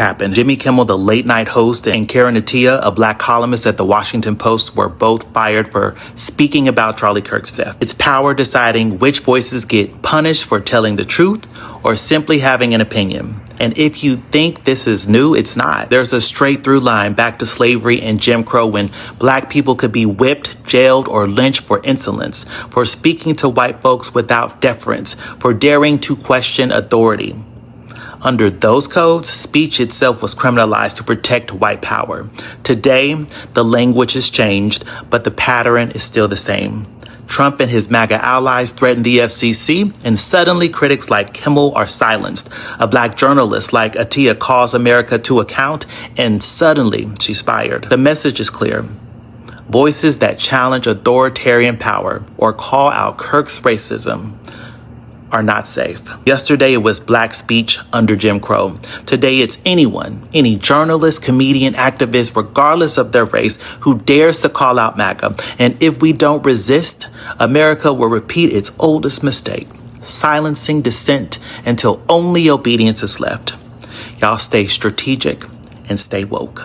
happened. Jimmy Kimmel, the late night host, and Karen Attiah, a black columnist at the Washington Post, were both fired for speaking about Charlie Kirk's death. It's power deciding which voices get punished for telling the truth or simply having an opinion. And if you think this is new, it's not. There's a straight through line back to slavery and Jim Crow when black people could be whipped, jailed, or lynched for insolence, for speaking to white folks without deference, for daring to question authority. Under those codes, speech itself was criminalized to protect white power. Today, the language has changed, but the pattern is still the same. Trump and his MAGA allies threaten the FCC, and suddenly critics like Kimmel are silenced. A black journalist like Attiah calls America to account, and suddenly she's fired. The message is clear. Voices that challenge authoritarian power or call out Kirk's racism are not safe. Yesterday, it was black speech under Jim Crow. Today, it's anyone, any journalist, comedian, activist, regardless of their race, who dares to call out MAGA. And if we don't resist, America will repeat its oldest mistake, silencing dissent until only obedience is left. Y'all stay strategic and stay woke.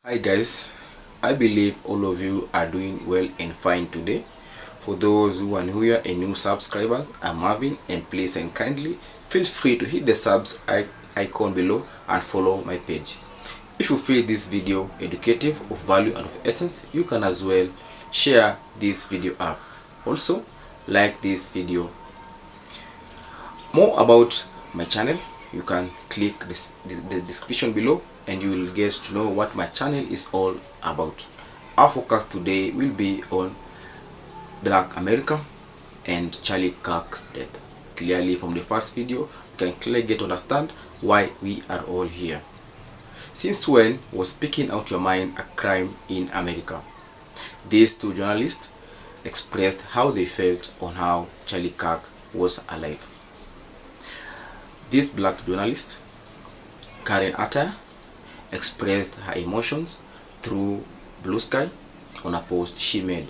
Hi guys, I believe all of you are doing well and fine today. For those who are new here and new subscribers, I'm Marvin, and please and kindly feel free to hit the subs icon below and follow my page. If you feel this video educative, of value and of essence, you can as well share this video up. Also, like this video. More about my channel, you can click the description below and you will get to know what my channel is all about. Our focus today will be on Black America and Charlie Kirk's death. Clearly from the first video, you can clearly get to understand why we are all here. Since when was speaking out your mind a crime in America? These two journalists expressed how they felt on how Charlie Kirk was alive. This black journalist, Karen Attiah, expressed her emotions through Blue Sky on a post she made.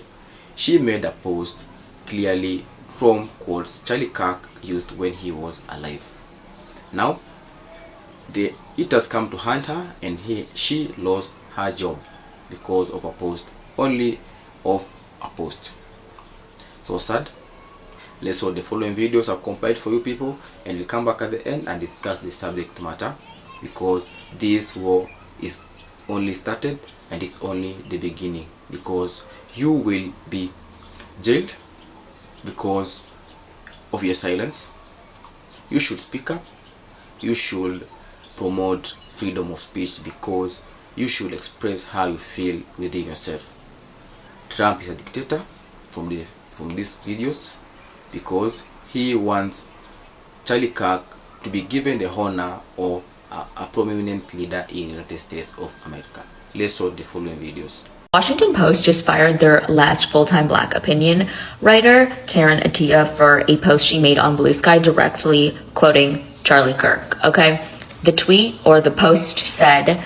She made a post clearly from quotes Charlie Kirk used when he was alive. Now, it has come to haunt her, and she lost her job because of a post, only of a post. So sad. Let's watch the following videos I've compiled for you people, and we'll come back at the end and discuss the subject matter, because this war is only started and it's only the beginning, because you will be jailed because of your silence. You should speak up. You should promote freedom of speech, because you should express how you feel within yourself. Trump is a dictator from these videos, because he wants Charlie Kirk to be given the honor of a prominent leader in the United States of America. Let's watch the following videos. Washington Post just fired their last full-time black opinion writer, Karen Attiah, for a post she made on Blue Sky directly quoting Charlie Kirk. Okay, the tweet or the post said,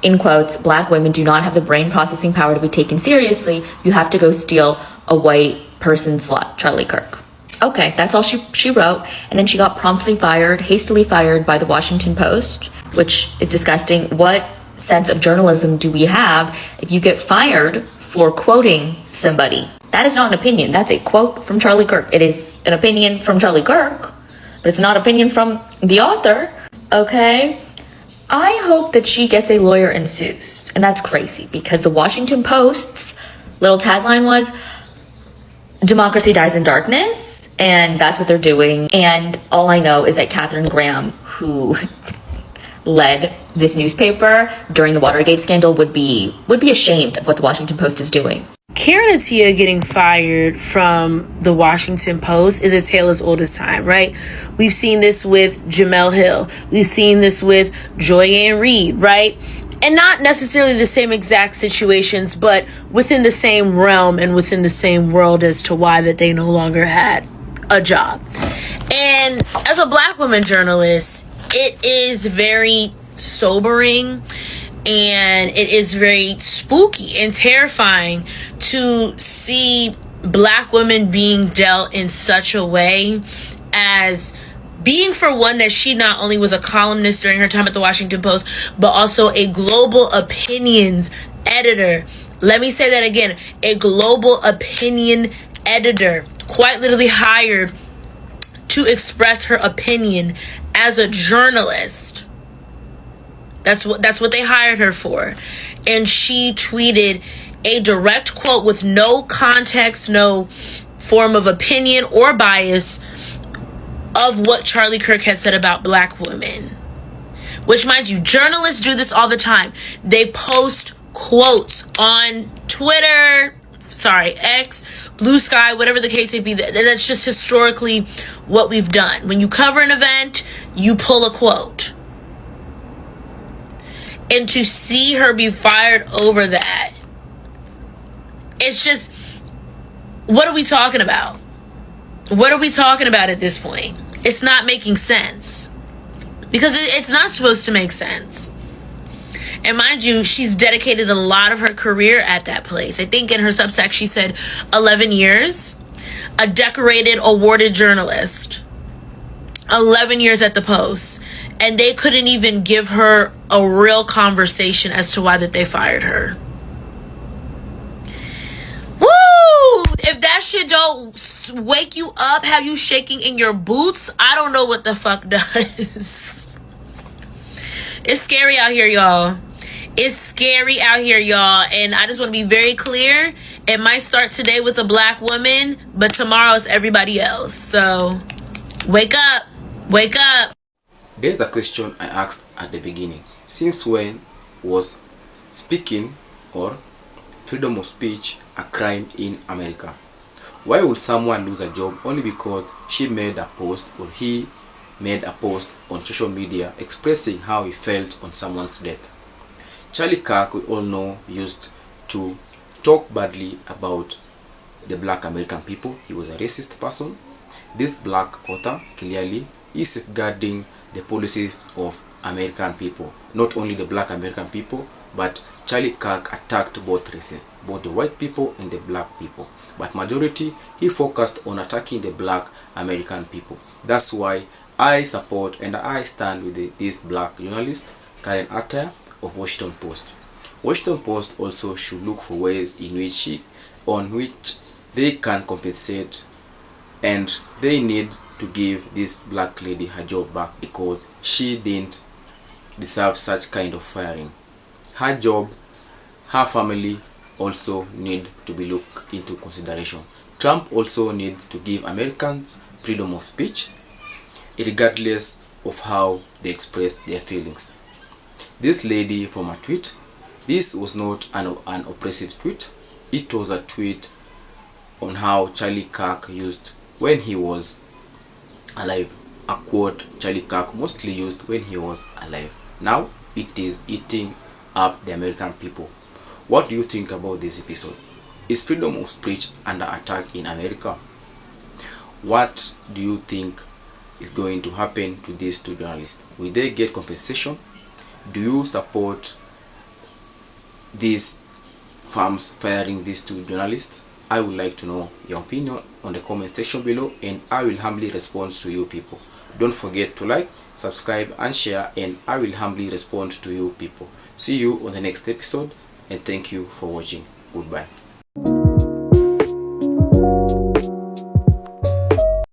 in quotes, "Black women do not have the brain processing power to be taken seriously. You have to go steal a white person's slut, Charlie Kirk." Okay, that's all she wrote, and then she got promptly fired, hastily fired by the Washington Post, which is disgusting. What sense of journalism do we have if you get fired for quoting somebody? That is not an opinion. That's a quote from Charlie Kirk. It is an opinion from Charlie Kirk, but it's not opinion from the author. Okay, I hope that she gets a lawyer and sues. And that's crazy, because the Washington Post's little tagline was, "Democracy dies in darkness," and that's what they're doing. And all I know is that Katharine Graham, who led this newspaper during the Watergate scandal, would be ashamed of what the Washington Post is doing. Karen Attiah getting fired from the Washington Post is a tale as old as time, right? We've seen this with Jemele Hill. We've seen this with Joy Ann Reid, right? And not necessarily the same exact situations, but within the same realm and within the same world as to why that they no longer had a job. And as a black woman journalist, it is very sobering and it is very spooky and terrifying to see black women being dealt in such a way as being, for one, that she not only was a columnist during her time at the Washington Post, but also a global opinions editor. Let me say that again. A global opinion editor, quite literally hired to express her opinion as a journalist. That's what they hired her for. And she tweeted a direct quote with no context, no form of opinion or bias of what Charlie Kirk had said about black women. Which, mind you, journalists do this all the time. They post quotes on Twitter, X, Blue Sky, whatever the case may be. That's just historically what we've done. When you cover an event, you pull a quote. And to see her be fired over that, it's just, what are we talking about? What are we talking about at this point? It's not making sense. Because it's not supposed to make sense. And mind you, she's dedicated a lot of her career at that place. I think in her Substack she said 11 years. A decorated, awarded journalist. 11 years at the Post. And they couldn't even give her a real conversation as to why that they fired her. Woo! If that shit don't wake you up, have you shaking in your boots, I don't know what the fuck does. It's scary out here, y'all. It's scary out here, y'all. And I just want to be very clear. It might start today with a black woman, but tomorrow it's everybody else. So, wake up. Wake up. There's the question I asked at the beginning. Since when was speaking or freedom of speech a crime in America? Why would someone lose a job only because she made a post or he made a post on social media expressing how he felt on someone's death? Charlie Kirk, we all know, used to talk badly about the black American people. He was a racist person. This black author clearly is safeguarding the policies of American people, not only the black American people, but Charlie Kirk attacked both races, both the white people and the black people, but majority he focused on attacking the black American people. That's why I support and I stand with this black journalist, Karen Attaya of Washington Post. Washington Post also should look for ways in which they can compensate, and they need to give this black lady her job back because she didn't deserve such kind of firing. Her job, her family also need to be looked into consideration. Trump also needs to give Americans freedom of speech, regardless of how they express their feelings. This lady from a tweet, this was not an oppressive tweet. It was a tweet on how Charlie Kirk used when he was alive. A quote Charlie Kirk mostly used when he was alive. Now it is eating up the American people. What do you think about this episode? Is freedom of speech under attack in America? What do you think is going to happen to these two journalists? Will they get compensation? Do you support these firms firing these two journalists? I would like to know your opinion on the comment section below, and I will humbly respond to you people. Don't forget to like, subscribe and share, and I will humbly respond to you people. See you on the next episode, and thank you for watching. Goodbye.